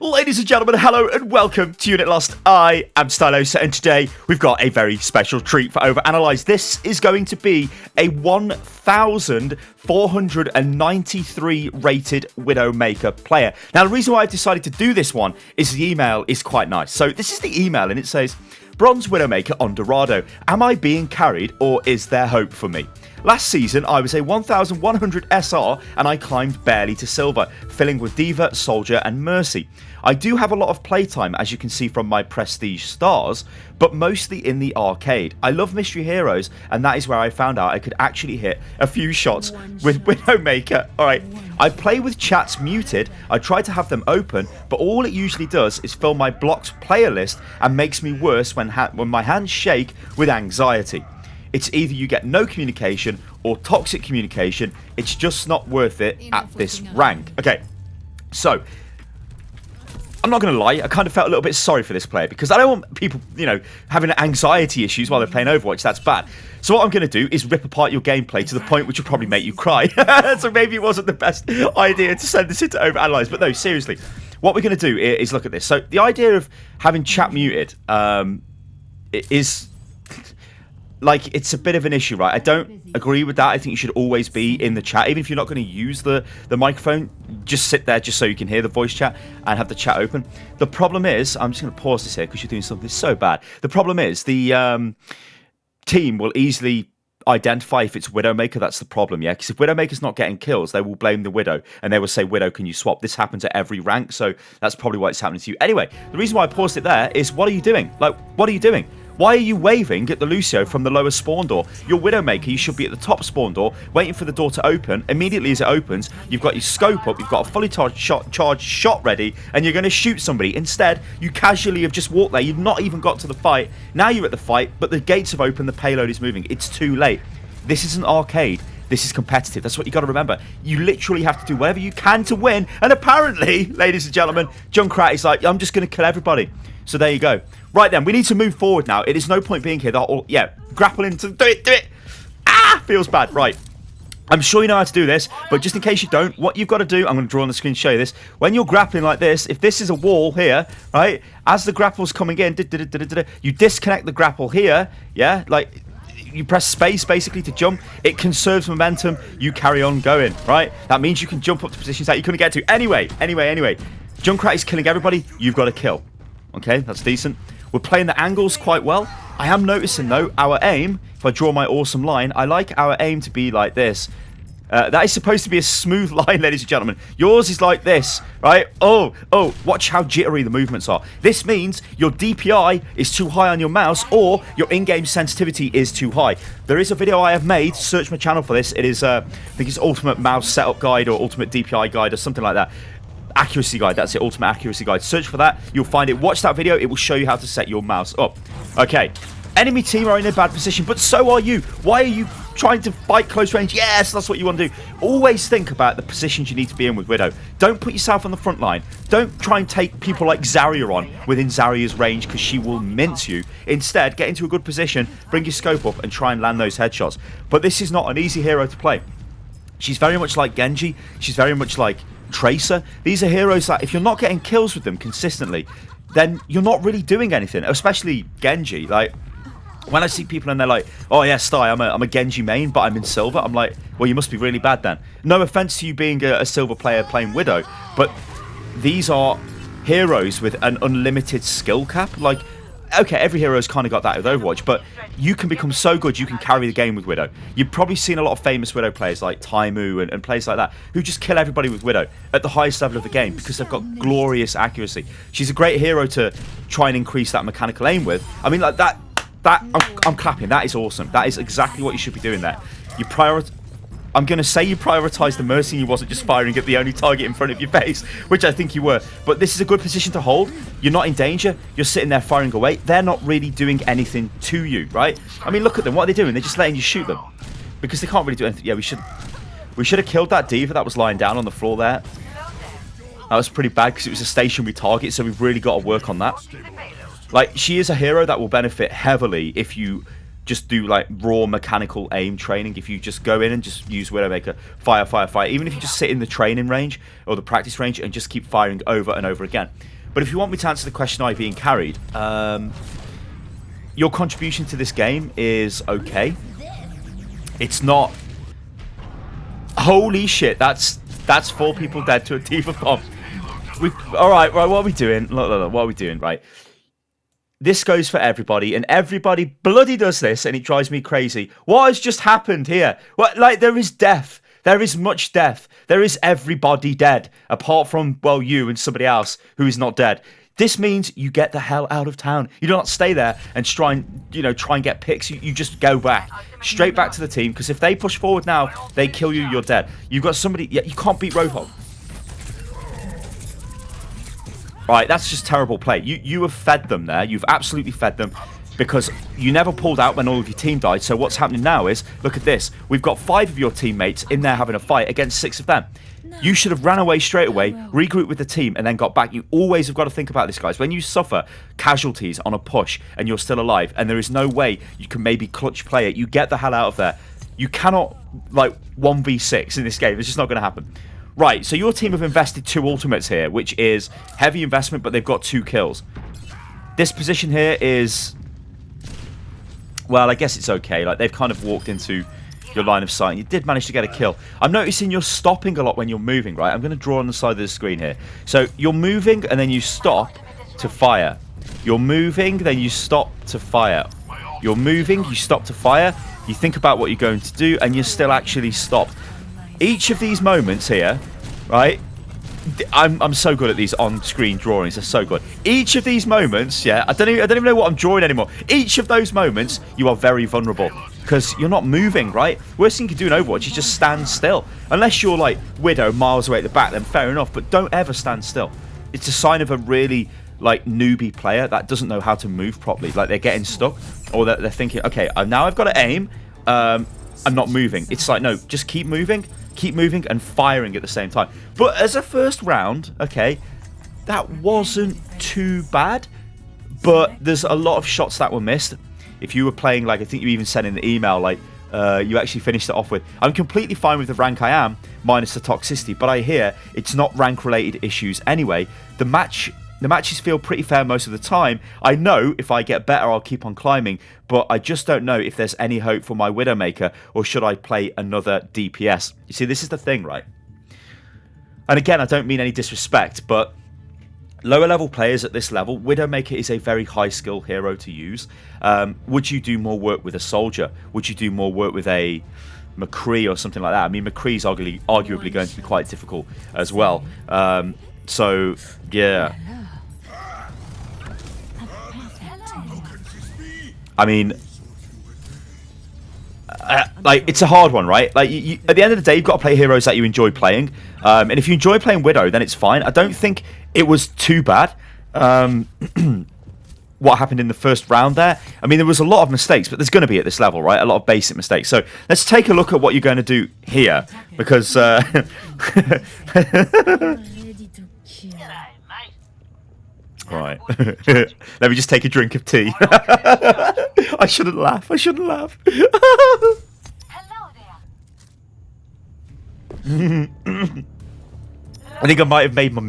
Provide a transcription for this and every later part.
Ladies and gentlemen, hello and welcome to Unit Lost. I am Stylosa, and today we've got a very special treat for OverAnalyzed. This is going to be a 1,493 rated Widowmaker player. Now, the reason why I've decided to do this one is the email is quite nice. So this is the email, and it says, Bronze Widowmaker on Dorado. Am I being carried, or is there hope for me? Last season, I was a 1100 SR and I climbed barely to silver, filling with Diva, Soldier and Mercy. I do have a lot of playtime, as you can see from my prestige stars, but mostly in the arcade. I love mystery heroes, and that is where I found out I could actually hit a few shots with Widowmaker. Alright, I play with chats muted. I try to have them open, but all it usually does is fill my blocked player list and makes me worse when my hands shake with anxiety. It's either you get no communication or toxic communication. It's just not worth it at this rank. Okay, so I'm not going to lie, I kind of felt a little bit sorry for this player because I don't want people, you know, having anxiety issues while they're playing Overwatch. That's bad. So what I'm going to do is rip apart your gameplay to the point which will probably make you cry. So maybe it wasn't the best idea to send this into OverAnalyzed. But no, seriously, what we're going to do is look at this. So the idea of having chat muted is... like, it's a bit of an issue, right? I don't agree with that. I think you should always be in the chat. Even if you're not going to use the microphone, just sit there just so you can hear the voice chat and have the chat open. The problem is, I'm just going to pause this here because you're doing something so bad. The problem is the team will easily identify if it's Widowmaker. That's the problem, yeah? Because if Widowmaker's not getting kills, they will blame the Widow and they will say, Widow, can you swap? This happens at every rank, so that's probably why it's happening to you. Anyway, the reason why I paused it there is, what are you doing? Like, what are you doing? Why are you waving at the Lucio from the lower spawn door? Your Widowmaker, you should be at the top spawn door, waiting for the door to open. Immediately as it opens, you've got your scope up, you've got a fully charged shot ready, and you're going to shoot somebody. Instead, you casually have just walked there. You've not even got to the fight. Now you're at the fight, but the gates have opened, the payload is moving. It's too late. This is an arcade. This is competitive. That's what you got to remember. You literally have to do whatever you can to win. And apparently, ladies and gentlemen, Junkrat is like, I'm just going to kill everybody. So there you go. Right then, we need to move forward now. It is no point being here. Yeah, grapple into... Do it! Ah! Feels bad. Right. I'm sure you know how to do this, but just in case you don't, what you've got to do... I'm going to draw on the screen to show you this. When you're grappling like this, if this is a wall here, right, as the grapple's coming in, you disconnect the grapple here, yeah, like... You press space basically to jump. It conserves momentum. You carry on going, right? That means you can jump up to positions that you couldn't get to. Anyway. Junkrat is killing everybody. You've got to kill. Okay, that's decent. We're playing the angles quite well. I am noticing, though, our aim, if I draw my awesome line, I like our aim to be like this. That is supposed to be a smooth line, ladies and gentlemen. Yours is like this, right? Oh, watch how jittery the movements are. This means your DPI is too high on your mouse, or your in-game sensitivity is too high. There is a video I have made. Search my channel for this. It is, I think it's Ultimate Mouse Setup Guide or Ultimate DPI Guide or something like that. Accuracy Guide, that's it, Ultimate Accuracy Guide. Search for that, you'll find it. Watch that video, it will show you how to set your mouse up. Okay, enemy team are in a bad position, but so are you. Why are you trying to fight close range? Yes, that's what you want to do. Always think about the positions you need to be in with Widow. Don't put yourself on the front line. Don't try and take people like Zarya on within Zarya's range, because she will mince you. Instead, get into a good position, bring your scope up, and try and land those headshots. But this is not an easy hero to play. She's very much like Genji. She's very much like Tracer. These are heroes that if you're not getting kills with them consistently, then you're not really doing anything, especially Genji. Like, when I see people and they're like, oh yeah, Sty, I'm a Genji main, but I'm in silver, I'm like, well, you must be really bad then. No offense to you being a silver player playing Widow, but these are heroes with an unlimited skill cap. Like, okay, every hero's kind of got that with Overwatch, but you can become so good you can carry the game with Widow. You've probably seen a lot of famous Widow players like Taimu and players like that who just kill everybody with Widow at the highest level of the game because they've got glorious accuracy. She's a great hero to try and increase that mechanical aim with. I mean, like that I'm clapping. That is awesome. That is exactly what you should be doing there. You I'm going to say you prioritised the Mercy and you wasn't just firing at the only target in front of your face, which I think you were. But this is a good position to hold. You're not in danger. You're sitting there firing away. They're not really doing anything to you, right? I mean, look at them. What are they doing? They're just letting you shoot them because they can't really do anything. Yeah, we should have killed that Diva that was lying down on the floor there. That was pretty bad because it was a stationary target, so we've really got to work on that. Like, she is a hero that will benefit heavily if you just do like raw mechanical aim training. If you just go in and just use Widowmaker, fire, fire, fire. Even if you just sit in the training range or the practice range and just keep firing over and over again. But if you want me to answer the question, are you being carried? Your contribution to this game is okay. It's not. Holy shit! That's 4 people dead to a diva bomb. All right. What are we doing? Look, what are we doing? Right. This goes for everybody, and everybody bloody does this, and it drives me crazy. What has just happened here? What? Like, there is death. There is much death. There is everybody dead, apart from, well, you and somebody else who is not dead. This means you get the hell out of town. You do not stay there and try and get picks. You just go back, straight back to the team, because if they push forward now, they kill you, you're dead. You've got somebody, yeah, you can't beat Roadhog. Right, that's just terrible play. You have fed them there. You've absolutely fed them because you never pulled out when all of your team died. So what's happening now is, look at this. We've got 5 of your teammates in there having a fight against 6 of them. You should have ran away straight away, regrouped with the team, and then got back. You always have got to think about this, guys. When you suffer casualties on a push and you're still alive, and there is no way you can maybe clutch play it, you get the hell out of there. You cannot, like, 1v6 in this game. It's just not going to happen. Right, so your team have invested 2 ultimates here, which is heavy investment, but they've got 2 kills. This position here is, well, I guess it's okay. Like, they've kind of walked into your line of sight, and you did manage to get a kill. I'm noticing you're stopping a lot when you're moving, right? I'm going to draw on the side of the screen here. So you're moving, and then you stop to fire. You're moving, then you stop to fire. You're moving, you stop to fire. You think about what you're going to do, and you're still actually stopped. Each of these moments here, right? I'm so good at these on-screen drawings. They're so good. Each of these moments, yeah, I don't even know what I'm drawing anymore. Each of those moments, you are very vulnerable because you're not moving, right? Worst thing you can do in Overwatch is just stand still. Unless you're like Widow miles away at the back, then fair enough. But don't ever stand still. It's a sign of a really like newbie player that doesn't know how to move properly. Like they're getting stuck, or they're thinking, okay, now I've got to aim. I'm not moving. It's like, no, just keep moving and firing at the same time. But as a first round, okay, that wasn't too bad, but there's a lot of shots that were missed. If you were playing, like I think you even said in the email, like you actually finished it off with, I'm completely fine with the rank I am, minus the toxicity, but I hear it's not rank related issues anyway. The matches feel pretty fair most of the time. I know if I get better, I'll keep on climbing, but I just don't know if there's any hope for my Widowmaker, or should I play another DPS? You see, this is the thing, right? And again, I don't mean any disrespect, but lower level players at this level, Widowmaker is a very high skill hero to use. Would you do more work with a soldier? Would you do more work with a McCree or something like that? I mean, McCree's arguably going to be quite difficult as well. So, yeah. I mean, like, it's a hard one, right? Like, at the end of the day, you've got to play heroes that you enjoy playing. And if you enjoy playing Widow, then it's fine. I don't think it was too bad. What happened in the first round there? I mean, there was a lot of mistakes, but there's going to be at this level, right? A lot of basic mistakes. So let's take a look at what you're going to do here, because right. Let me just take a drink of tea. I shouldn't laugh. I shouldn't laugh. Hello there. I think I might have made my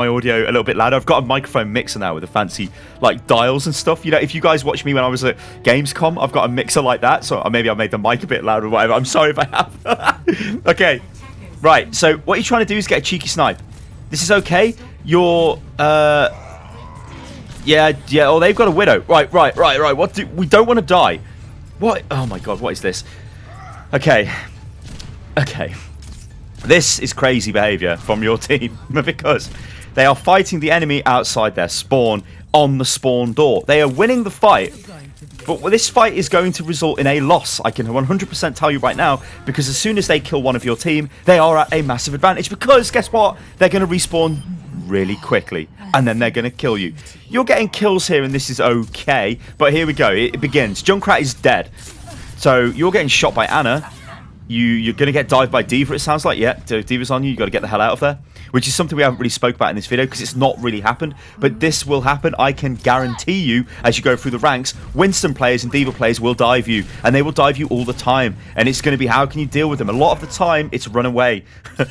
audio a little bit louder. I've got a microphone mixer now with the fancy like dials and stuff. You know, if you guys watch me when I was at Gamescom, I've got a mixer like that. So maybe I made the mic a bit louder or whatever. I'm sorry if I have. Okay. Right. So what you're trying to do is get a cheeky snipe. This is okay. You're yeah. Oh, they've got a Widow. Right. We don't want to die. What? Oh my God. What is this? Okay. This is crazy behavior from your team because they are fighting the enemy outside their spawn on the spawn door. They are winning the fight, but this fight is going to result in a loss. I can 100% tell you right now, because as soon as they kill one of your team, they are at a massive advantage, because guess what? They're going to respawn really quickly, and then they're going to kill you. You're getting kills here, and this is okay, but here we go. It begins. Junkrat is dead. So you're getting shot by Anna. You're going to get dived by D.Va, it sounds like. Yeah, so D.Va's on you. You got to get the hell out of there, which is something we haven't really spoke about in this video because it's not really happened. But this will happen. I can guarantee you, as you go through the ranks, Winston players and D.Va players will dive you, and they will dive you all the time. And it's going to be, how can you deal with them? A lot of the time, it's run away.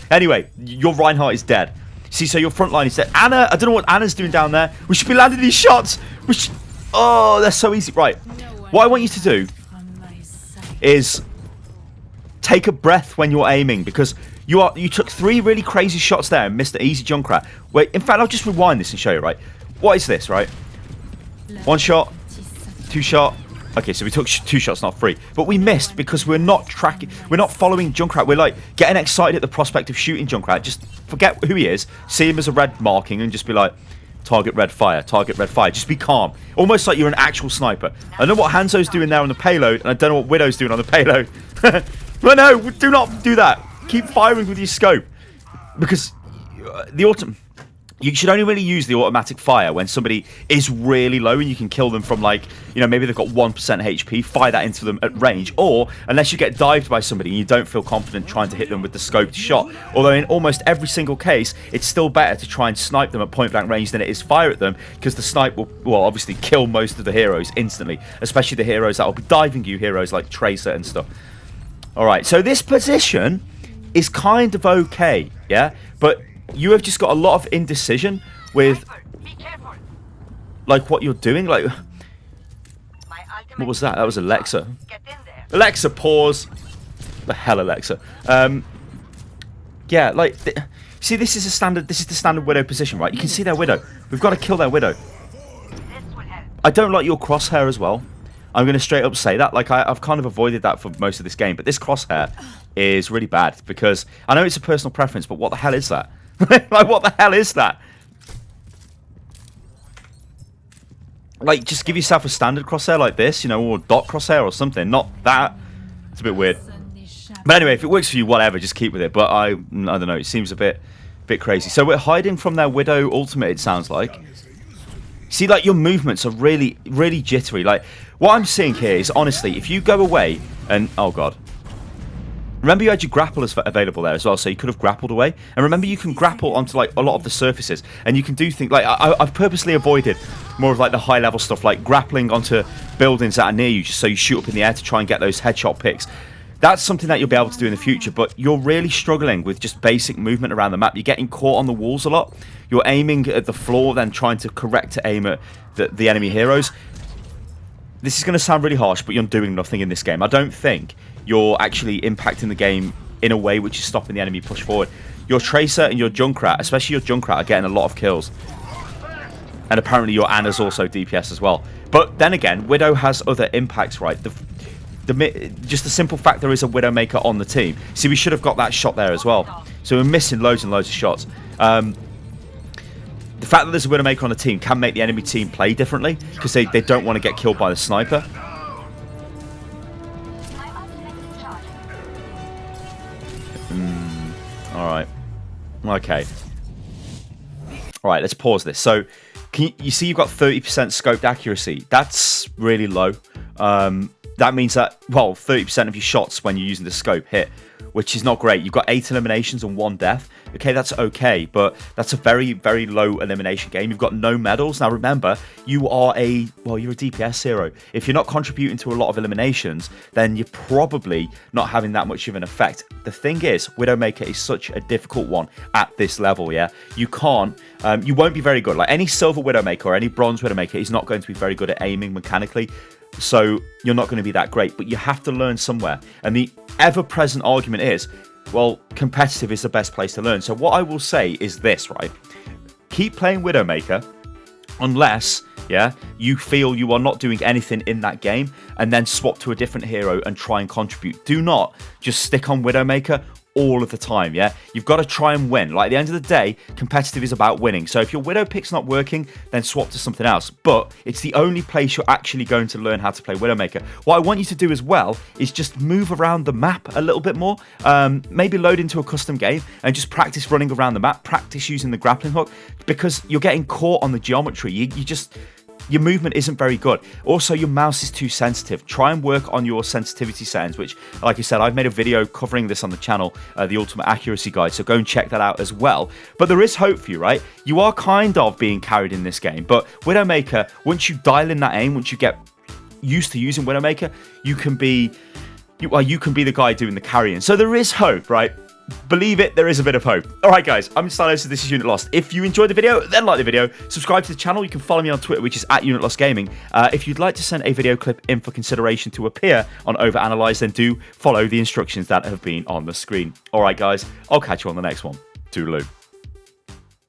Anyway, your Reinhardt is dead. See, so your front line is dead. Anna, I don't know what Anna's doing down there. We should be landing these shots. Oh, they're so easy. Right. What I want you to do is take a breath when you're aiming, because you took 3 really crazy shots there and missed an easy Junkrat. Wait, in fact, I'll just rewind this and show you, right? What is this, right? 1 shot, 2 shot. Okay, so we took 2 shots, not 3. But we missed because we're not tracking, we're not following Junkrat. We're like getting excited at the prospect of shooting Junkrat. Just forget who he is, see him as a red marking and just be like, target red fire, target red fire. Just be calm. Almost like you're an actual sniper. I know what Hanzo's doing there on the payload, and I don't know what Widow's doing on the payload. But no, do not do that. Keep firing with your scope. Because you should only really use the automatic fire when somebody is really low and you can kill them from, like, you know, maybe they've got 1% HP, fire that into them at range. Or, unless you get dived by somebody and you don't feel confident trying to hit them with the scoped shot. Although in almost every single case, it's still better to try and snipe them at point blank range than it is fire at them, because the snipe will, well, obviously kill most of the heroes instantly. Especially the heroes that will be diving you, heroes like Tracer and stuff. Alright, so this position is kind of okay, yeah? But you have just got a lot of indecision with, like, what you're doing. Like, what was that? That was Alexa. Alexa, pause. The hell, Alexa. Yeah, like, see, this is the standard Widow position, right? You can see their Widow. We've got to kill their Widow. I don't like your crosshair as well. I'm going to straight up say that. Like, I've kind of avoided that for most of this game, but this crosshair is really bad, because I know it's a personal preference, but what the hell is that? Like, what the hell is that? Like, just give yourself a standard crosshair like this, you know, or dot crosshair or something. Not that. It's a bit weird. But anyway, if it works for you, whatever, just keep with it. But I don't know, it seems a bit crazy. So we're hiding from their Widow ultimate, it sounds like. See, like, your movements are really, really jittery. Like, what I'm seeing here is, honestly, if you go away and... Oh, God. Remember, you had your grapplers available there as well, so you could have grappled away. And remember, you can grapple onto, like, a lot of the surfaces. And you can do things... Like, I've purposely avoided more of, like, the high-level stuff, like grappling onto buildings that are near you, just so you shoot up in the air to try and get those headshot picks. That's something that you'll be able to do in the future, but you're really struggling with just basic movement around the map. You're getting caught on the walls a lot. You're aiming at the floor, then trying to correct to aim at the enemy heroes. This is going to sound really harsh, but you're doing nothing in this game. I don't think you're actually impacting the game in a way which is stopping the enemy push forward. Your Tracer and your Junkrat, especially your Junkrat, are getting a lot of kills. And apparently your Anna's also DPS as well. But then again, Widow has other impacts, right? Just the simple fact there is a Widowmaker on the team. See, we should have got that shot there as well. So we're missing loads and loads of shots. The fact that there's a Widowmaker on the team can make the enemy team play differently, because they don't want to get killed by the sniper. Alright. Okay. Alright, let's pause this. So, you see you've got 30% scoped accuracy. That's really low. That means that, well, 30% of your shots when you're using the scope hit, which is not great. You've got 8 eliminations and 1 death. Okay, that's okay, but that's a very, very low elimination game. You've got no medals. Now, remember, you're a DPS hero. If you're not contributing to a lot of eliminations, then you're probably not having that much of an effect. The thing is, Widowmaker is such a difficult one at this level, yeah? You can't, you won't be very good. Like, any silver Widowmaker or any bronze Widowmaker is not going to be very good at aiming mechanically. So you're not going to be that great, but you have to learn somewhere. And the ever-present argument is, well, competitive is the best place to learn. So what I will say is this, right? Keep playing Widowmaker unless, yeah, you feel you are not doing anything in that game, and then swap to a different hero and try and contribute. Do not just stick on Widowmaker all of the time, yeah? You've got to try and win. Like, at the end of the day, competitive is about winning. So if your Widow pick's not working, then swap to something else. But it's the only place you're actually going to learn how to play Widowmaker. What I want you to do as well is just move around the map a little bit more. Maybe load into a custom game and just practice running around the map, practice using the grappling hook, because you're getting caught on the geometry. your movement isn't very good. Also, your mouse is too sensitive. Try and work on your sensitivity settings, which, like I said, I've made a video covering this on the channel, the Ultimate Accuracy Guide, so go and check that out as well. But there is hope for you, right? You are kind of being carried in this game, but Widowmaker, once you dial in that aim, once you get used to using Widowmaker, you can be the guy doing the carrying. So there is hope, right? Believe it, there is a bit of hope. Alright guys, I'm Stylosa, this is Unit Lost. If you enjoyed the video, then like the video, subscribe to the channel, you can follow me on Twitter, which is @UnitLostGaming. If you'd like to send a video clip in for consideration to appear on OverAnalyzed, then do follow the instructions that have been on the screen. Alright guys, I'll catch you on the next one. Toodaloo.